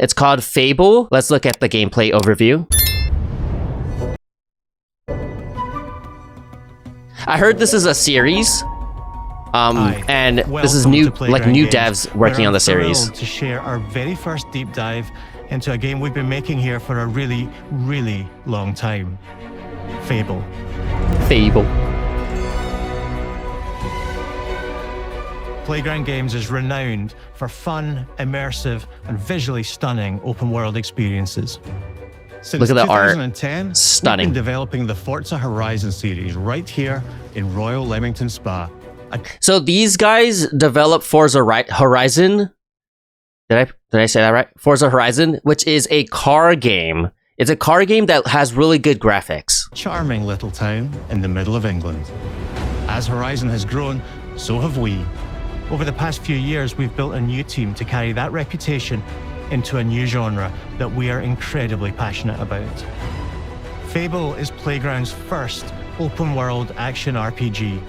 It's called Fable. Let's look at the gameplay overview. I heard this is a series. And this is new devs working on the series. To share our very first deep dive into a game we've been making here for a really, really long time. Fable. Fable. Playground Games is renowned for fun, immersive, and visually stunning open-world experiences. Since Look at the 2010, art. Stunning. We've been developing the Forza Horizon series right here in Royal Leamington Spa. So these guys develop Forza Horizon. Did I say that right? Forza Horizon, which is a car game. It's a car game that has really good graphics. Charming little town in the middle of England. As Horizon has grown, so have we. Over the past few years, we've built a new team to carry that reputation into a new genre that we are incredibly passionate about. Fable is Playground's first open-world action RPG,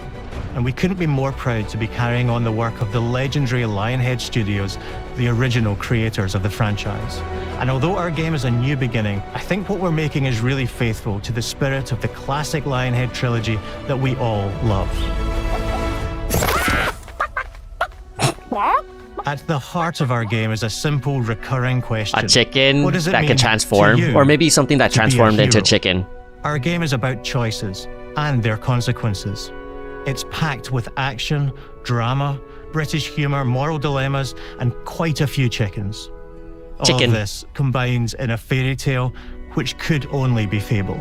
and we couldn't be more proud to be carrying on the work of the legendary Lionhead Studios, the original creators of the franchise. And although our game is a new beginning, I think what we're making is really faithful to the spirit of the classic Lionhead trilogy that we all love. At the heart of our game is a simple, recurring question. A chicken What does it that mean can transform, to you or maybe something that to be a transformed into hero? chicken. Our game is about choices and their consequences. It's packed with action, drama, British humour, moral dilemmas, and quite a few chickens. All Chicken. of this combines in a fairy tale which could only be Fable.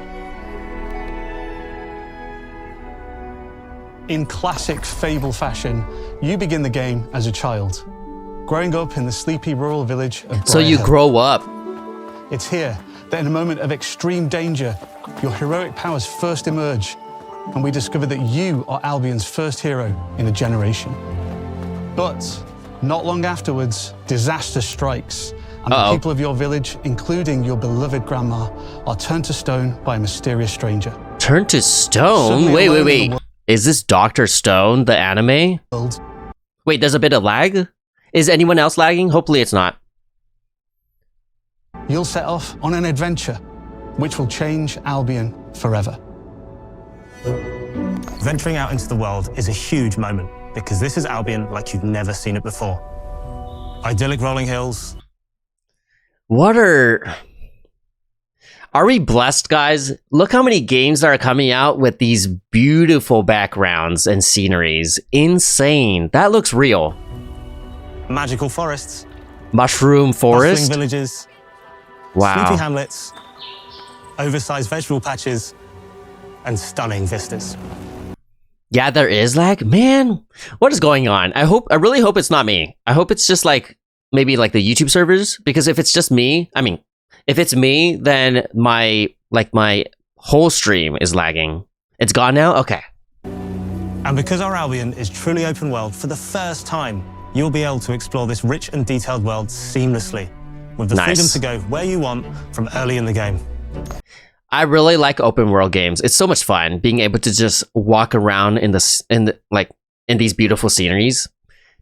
In classic Fable fashion, you begin the game as a child, growing up in the sleepy rural village of So you Briarhill. grow up. It's here that in a moment of extreme danger, your heroic powers first emerge, and we discover that you are Albion's first hero in a generation. But not long afterwards, disaster strikes, and the people of your village, including your beloved grandma, are turned to stone by a mysterious stranger. Turned to stone? Suddenly Wait. alone in the Is this Dr. Stone, the anime? world, Wait, there's a bit of lag? Is anyone else lagging? Hopefully it's not. you'll set off on an adventure which will change Albion forever. Venturing out into the world is a huge moment because this is Albion like you've never seen it before. Idyllic rolling hills. Are we blessed, guys? Look how many games are coming out with these beautiful backgrounds and sceneries. Insane. That looks real. Magical forests. Mushroom forest. Bustling villages. Wow. Sleepy hamlets. Oversized vegetable patches. And stunning vistas. Yeah, there is lag. Man, what is going on? I really hope it's not me. I hope it's just like maybe like the YouTube servers, because if it's just me, if it's me, then my whole stream is lagging. It's gone now? Okay. And because our Albion is truly open world, for the first time, you'll be able to explore this rich and detailed world seamlessly, with the freedom to go where you want from early in the game. I really like open world games. It's so much fun being able to just walk around in these beautiful sceneries.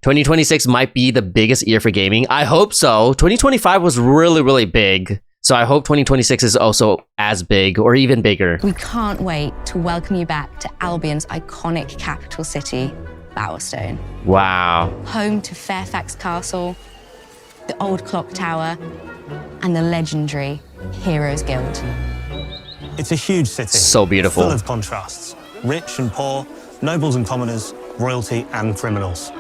2026 might be the biggest year for gaming. I hope so. 2025 was really, really big. So I hope 2026 is also as big or even bigger. We can't wait to welcome you back to Albion's iconic capital city, Bowerstone. Wow. Home to Fairfax Castle, the Old Clock Tower, and the legendary Heroes Guild. It's a huge city. So beautiful. Full of contrasts. Rich and poor, nobles and commoners, royalty and criminals.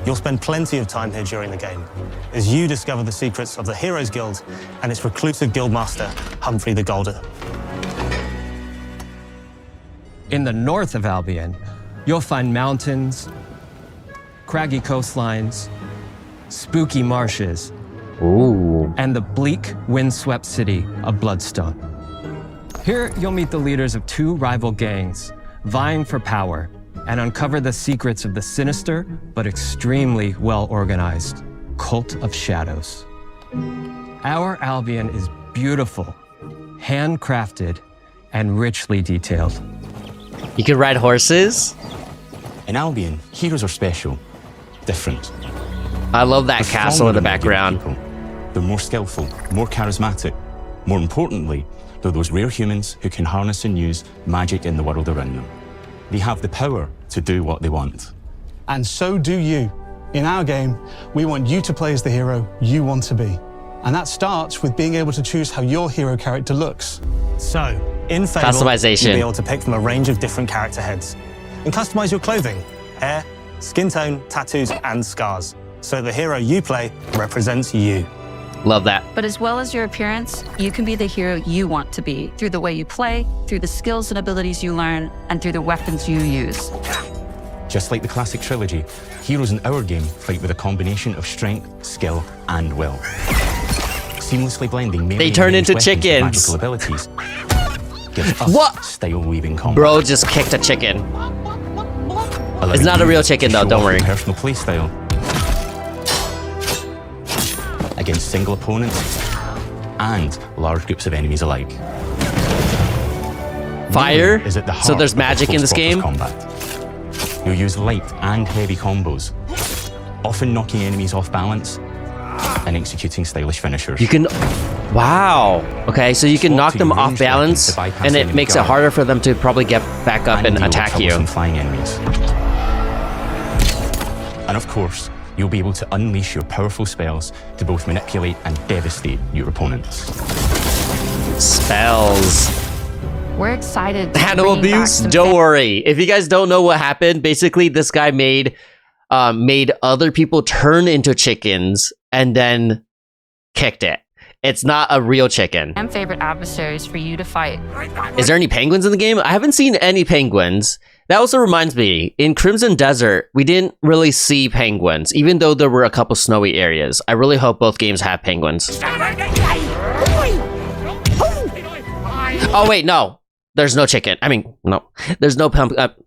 You'll spend plenty of time here during the game as you discover the secrets of the Heroes Guild and its reclusive guildmaster, Humphrey the Golden. In the north of Albion, you'll find mountains, craggy coastlines, spooky marshes, and the bleak, windswept city of Bloodstone. Here, you'll meet the leaders of two rival gangs, vying for power, and uncover the secrets of the sinister but extremely well-organized Cult of Shadows. Our Albion is beautiful, handcrafted, and richly detailed. You can ride horses? In Albion, heroes are special, different. I love that They're castle in stronger the than regular background. people. They're more skillful, more charismatic. More importantly, they're those rare humans who can harness and use magic in the world around them. They have the power to do what they want. And so do you. In our game, we want you to play as the hero you want to be. And that starts with being able to choose how your hero character looks. So, in Fable, Customization. you'll be able to pick from a range of different character heads and customize your clothing, hair, skin tone, tattoos, and scars. So the hero you play represents you. Love that. But as well as your appearance, you can be the hero you want to be through the way you play, through the skills and abilities you learn, and through the weapons you use. Just like the classic trilogy, heroes in our game fight with a combination of strength, skill, and will. Seamlessly blending melee They turn and into ranged weapons with chickens. magical abilities. Gives us What? style-weaving combat. Bro just kicked a chicken. Allowing It's not a you real chicken to though, show don't off worry. your personal playstyle against single opponents and large groups of enemies alike. Fire? Is at the So heart there's of magic in close this quarters game? combat. You'll use light and heavy combos, often knocking enemies off balance and executing stylish finishers. You can... Wow. Okay, so you can knock them off ranged weapons balance, to bypass and it enemy makes it guard. harder for them to probably get back up and deal with attack you. troublesome flying enemies. And of course, you'll be able to unleash your powerful spells to both manipulate and devastate your opponents. Spells. We're excited to Animal bring back abuse? some Don't worry. If you guys don't know what happened, basically this guy made other people turn into chickens and then kicked it. It's not a real chicken. fan favorite adversaries for you to fight. Is there any penguins in the game? I haven't seen any penguins. That also reminds me, in Crimson Desert, we didn't really see penguins, even though there were a couple snowy areas. I really hope both games have penguins. Oh wait, no. There's no chicken. I mean, no. There's no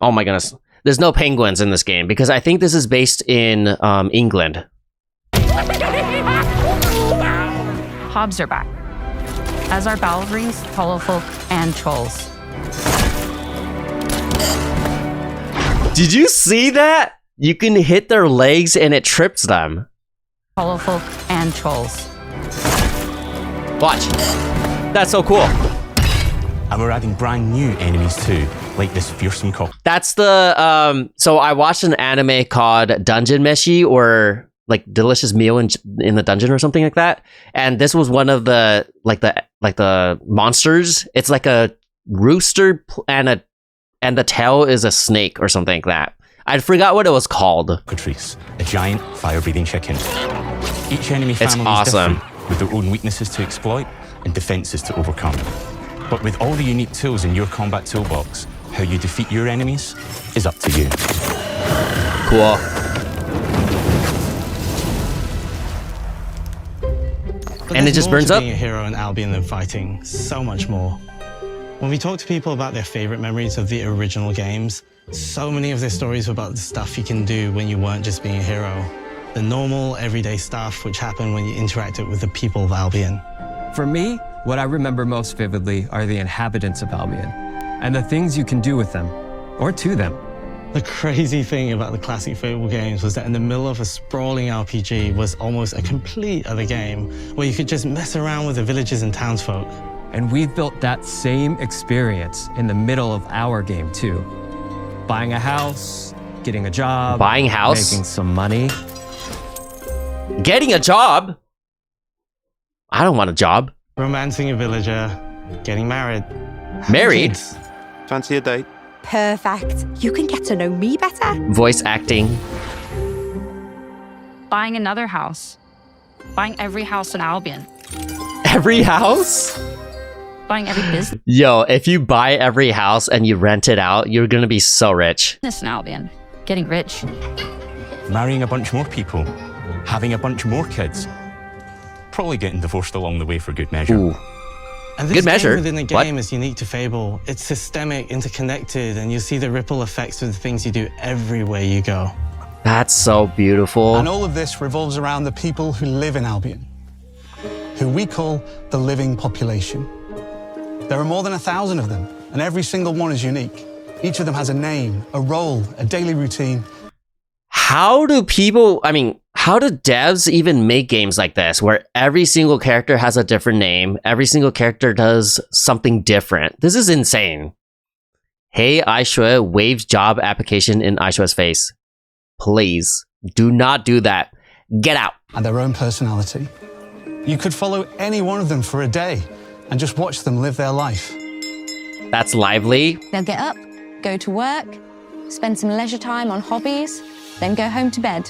oh my goodness. There's no penguins in this game because I think this is based in England. Hobbs are back, as are Balverines, Hollowfolk, and Trolls. Did you see that? You can hit their legs and it trips them. Hollowfolk and Trolls. Watch. That's so cool. And we're adding brand new enemies too, like this fearsome cop. That's the so I watched an anime called Dungeon Meshi, or like Delicious Meal in the Dungeon or something like that. And this was one of the the monsters. It's like a rooster and the tail is a snake or something like that. I forgot what it was called. Patrice, a giant fire-breathing chicken. Each enemy It's family awesome. is different, with their own weaknesses to exploit and defenses to overcome. But with all the unique tools in your combat toolbox, how you defeat your enemies is up to you. Cool. But And it there's just more burns to up? being a hero in Albion than fighting. So much more. When we talk to people about their favorite memories of the original games, so many of their stories were about the stuff you can do when you weren't just being a hero. The normal, everyday stuff which happened when you interacted with the people of Albion. For me, what I remember most vividly are the inhabitants of Albion and the things you can do with them or to them. The crazy thing about the classic Fable games was that in the middle of a sprawling RPG was almost a complete other game where you could just mess around with the villages and townsfolk. And we've built that same experience in the middle of our game too. Buying a house, getting a job, Buying house? making some money. Getting a job? I don't want a job. Romancing a villager, getting married. having Married? kids. Fancy a date? Perfect. You can get to know me better. Voice acting. Buying another house. Buying every house in Albion. Every house? Buying every business Yo, if you buy every house and you rent it out, you're gonna be so rich. in Albion. Getting rich. Marrying a bunch more people, having a bunch more kids, probably getting divorced along the way for good measure. Ooh. And this Good measure. game within the What? game is unique to Fable. It's systemic, interconnected, and you see the ripple effects of the things you do everywhere you go. That's so beautiful. And all of this revolves around the people who live in Albion, who we call the living population. There are more than 1,000 of them, and every single one is unique. Each of them has a name, a role, a daily routine. How How do devs even make games like this where every single character has a different name, every single character does something different? This is insane. Hey, iShoya waves job application in iShoya's face. Please, do not do that. Get out. And their own personality. You could follow any one of them for a day and just watch them live their life. That's lively. They'll get up, go to work, spend some leisure time on hobbies, then go home to bed.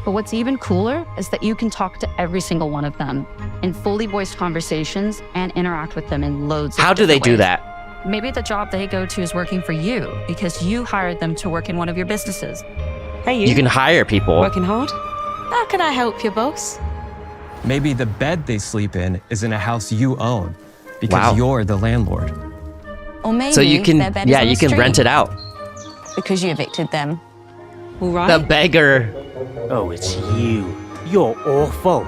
But what's even cooler is that you can talk to every single one of them in fully voiced conversations and interact with them in loads of How do they different do ways. that? Maybe the job they go to is working for you because you hired them to work in one of your businesses. Hey, You can hire people. Working hard? How can I help you, boss? Maybe the bed they sleep in is in a house you own because Wow. you're the landlord. Or maybe So you can, their bed is yeah, on you the can rent street it out. because you evicted them. All right. The beggar. Oh, it's you. You're awful.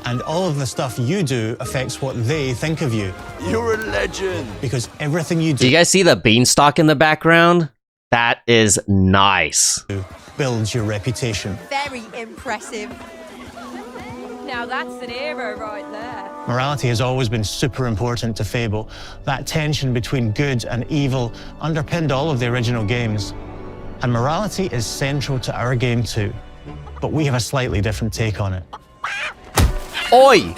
And all of the stuff you do affects what they think of you. You're a legend. Because everything you Do you do guys see the beanstalk in the background? That is nice. builds your reputation. Very impressive. Now that's an hero right there. Morality has always been super important to Fable. That tension between good and evil underpinned all of the original games. And morality is central to our game too. But we have a slightly different take on it. Oi!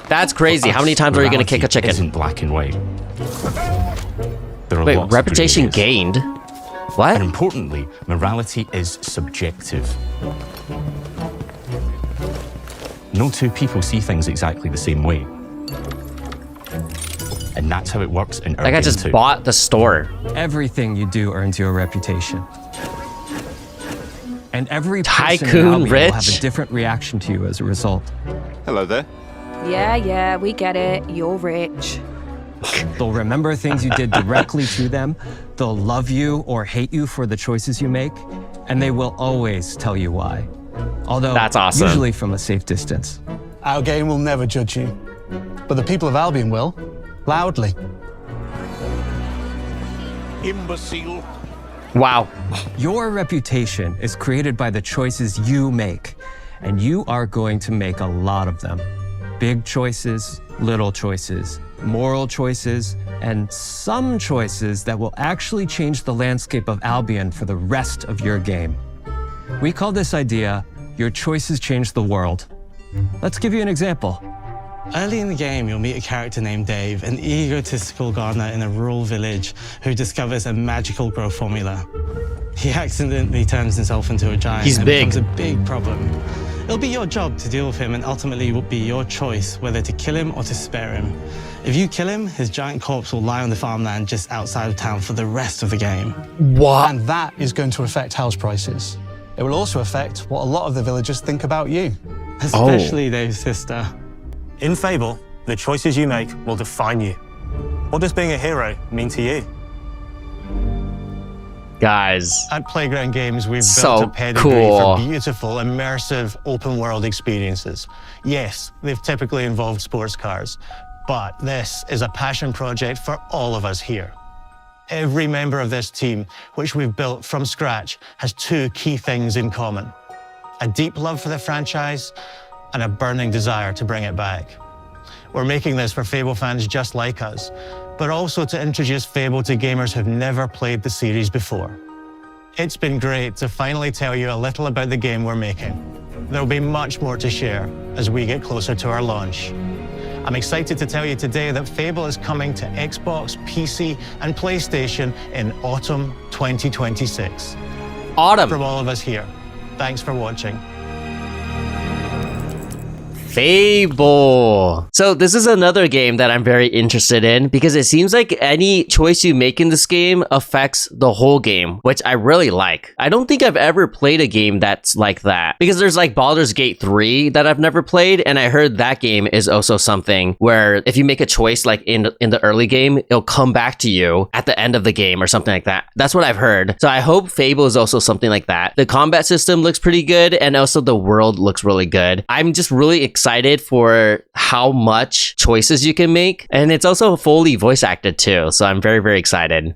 That's crazy. How many times are you going to kick a Morality chicken? Isn't black and white. There are Wait, lots of reputation grey areas. gained? And What? importantly, morality is subjective. No two people see things exactly the same way. And that's how it works in our That guy game just too. bought the store. Everything you do earns you a reputation. And every person in Tycoon Albion will have rich. a different reaction to you as a result. Hello there. Yeah, we get it. You're rich. They'll remember things you did directly to them. They'll love you or hate you for the choices you make. And they will always tell you why. Although, That's awesome. usually from a safe distance. Our game will never judge you, but the people of Albion will, loudly. Imbecile. Wow. Your reputation is created by the choices you make, and you are going to make a lot of them. Big choices, little choices, moral choices, and some choices that will actually change the landscape of Albion for the rest of your game. We call this idea, your choices change the world. Let's give you an example. Early in the game, you'll meet a character named Dave, an egotistical gardener in a rural village who discovers a magical growth formula. He accidentally turns himself into a giant He's and big. becomes a big problem. It'll be your job to deal with him, and ultimately it will be your choice whether to kill him or to spare him. If you kill him, his giant corpse will lie on the farmland just outside of town for the rest of the game. What? And that is going to affect house prices. It will also affect what a lot of the villagers think about you. Especially Dave's sister. In Fable, the choices you make will define you. What does being a hero mean to you? Guys. At Playground Games, we've So built a pedigree cool. for beautiful, immersive, open-world experiences. Yes, they've typically involved sports cars, but this is a passion project for all of us here. Every member of this team, which we've built from scratch, has two key things in common: a deep love for the franchise and a burning desire to bring it back. We're making this for Fable fans just like us, but also to introduce Fable to gamers who've never played the series before. It's been great to finally tell you a little about the game we're making. There'll be much more to share as we get closer to our launch. I'm excited to tell you today that Fable is coming to Xbox, PC, and PlayStation in autumn 2026. Autumn. From all of us here, thanks for watching. Fable. So this is another game that I'm very interested in because it seems like any choice you make in this game affects the whole game, which I really like. I don't think I've ever played a game that's like that because there's like Baldur's Gate 3 that I've never played, and I heard that game is also something where if you make a choice like in the early game, it'll come back to you at the end of the game or something like that. That's what I've heard. So I hope Fable is also something like that. The combat system looks pretty good, and also the world looks really good. I'm just really excited for how much choices you can make, and it's also fully voice acted too, so I'm very, very excited.